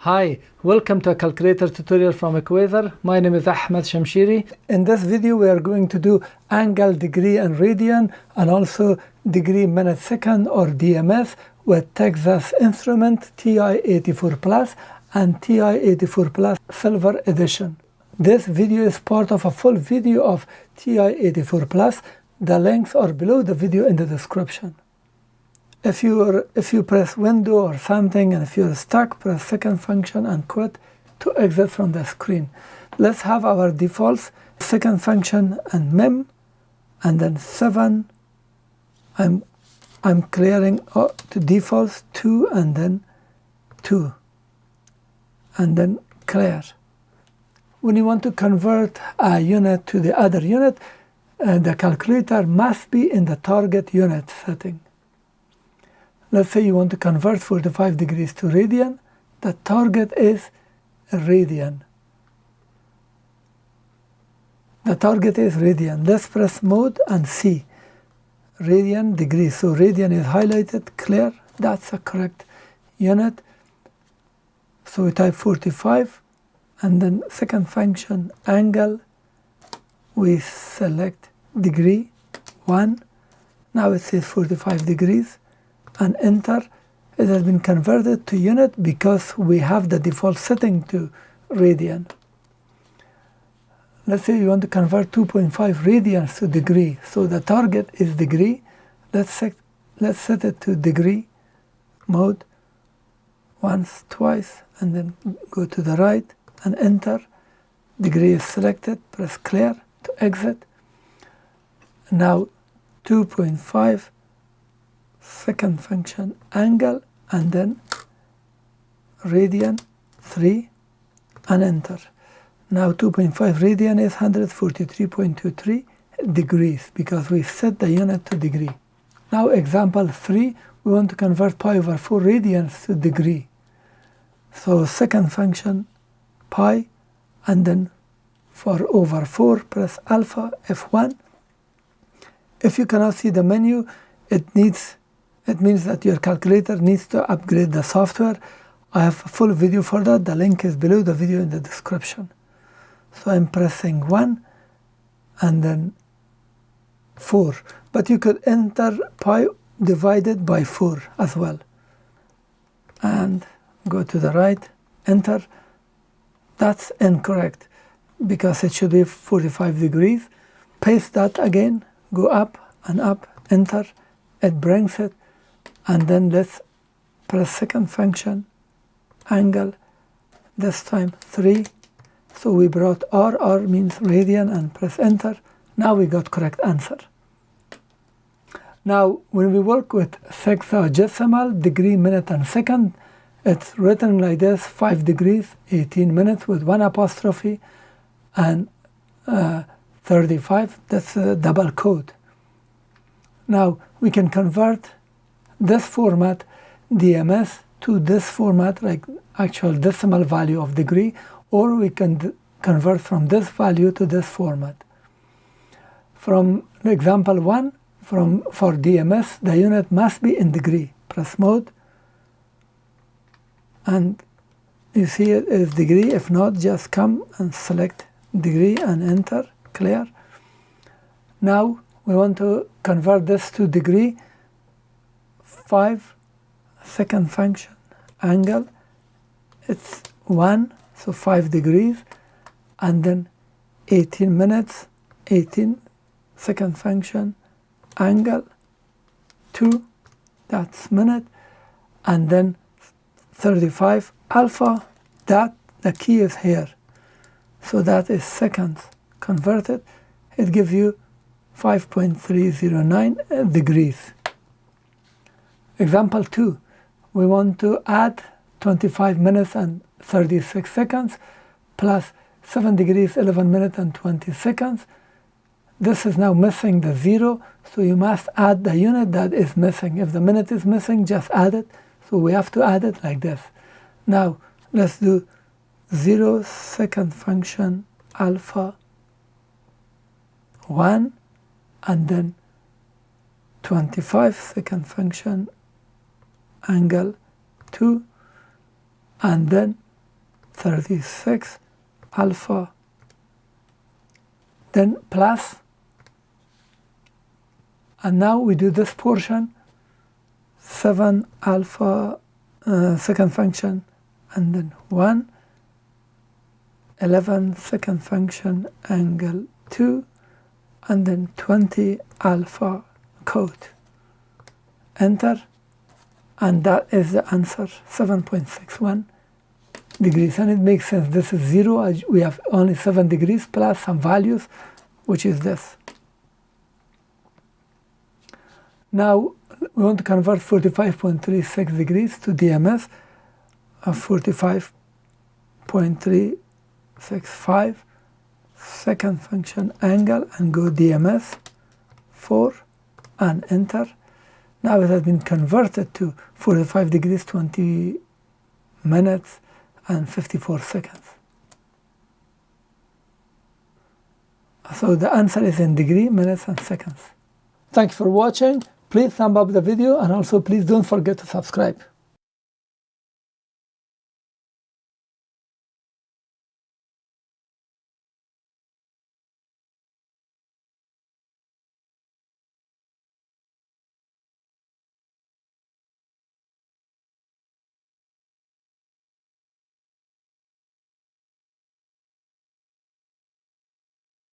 Hi, welcome to a calculator tutorial from Equaser. My name is Ahmad Shamshiri. In this video we are going to do angle, degree and radian, and also degree minute second or DMS with Texas Instrument TI-84 Plus and TI-84 Plus Silver Edition. This video is part of a full video of TI-84 Plus. The links are below the video in the description. If you press window or something and if you're stuck, press second function and quit to exit from the screen. Let's have our defaults, second function and mem, and then 7. I'm clearing to defaults 2 and then 2 and then clear. When you want to convert a unit to the other unit, the calculator must be in the target unit setting. Let's say you want to convert 45 degrees to radian. The target is radian. The target is radian. Let's press mode and see. Radian degrees. So radian is highlighted, clear. That's a correct unit. So we type 45 and then second function angle. We select degree 1. Now it says 45 degrees. And enter. It has been converted to unit because we have the default setting to radian. Let's say you want to convert 2.5 radians to degree. So the target is degree. Let's set it to degree mode once, twice, and then go to the right and enter. Degree is selected. Press clear to exit. Now 2.5 second function angle and then radian 3 and enter. Now 2.5 radian is 143.23 degrees because we set the unit to degree. Now example 3, we want to convert pi over 4 radians to degree. So second function pi and then for over 4 press alpha F1. If you cannot see the menu, it means that your calculator needs to upgrade the software. I have a full video for that. The link is below the video in the description. So I'm pressing 1 and then 4. But you could enter pi divided by 4 as well. And go to the right, enter. That's incorrect because it should be 45 degrees. Paste that again, go up and up, enter. It brings it. And then let's press second function, angle, this time 3. So we brought R means radian and press enter. Now we got correct answer. Now when we work with sexagesimal, degree, minute and second, it's written like this, 5 degrees, 18 minutes with 1 apostrophe and 35, that's a double quote. Now we can convert this format DMS to this format like actual decimal value of degree, or we can convert from this value to this format. From example 1, for DMS, the unit must be in degree. Press mode and you see it is degree. If not, just come and select degree and enter, clear. Now we want to convert this to degree. 5 second function angle, it's 1, so 5 degrees, and then 18 minutes, 18 second function angle 2, that's minute, and then 35 alpha, that the key is here, so that is seconds converted. It gives you 5.309 degrees. Example 2, we want to add 25 minutes and 36 seconds plus 7 degrees, 11 minutes and 20 seconds. This is now missing the 0, so you must add the unit that is missing. If the minute is missing, just add it. So we have to add it like this. Now let's do 0 second function alpha 1 and then 25 second function angle 2 and then 36 alpha, then plus, and now we do this portion, 7 alpha second function, and then 1, 11 second function angle 2, and then 20 alpha code. Enter, and that is the answer, 7.61 degrees. And it makes sense, this is 0, as we have only 7 degrees plus some values, which is this. Now we want to convert 45.36 degrees to DMS of 45.365 second function angle, and go DMS 4 and enter. Now it has been converted to 45 degrees, 20 minutes and 54 seconds. So the answer is in degree, minutes and seconds. Thanks for watching. Please thumb up the video, and also please don't forget to subscribe.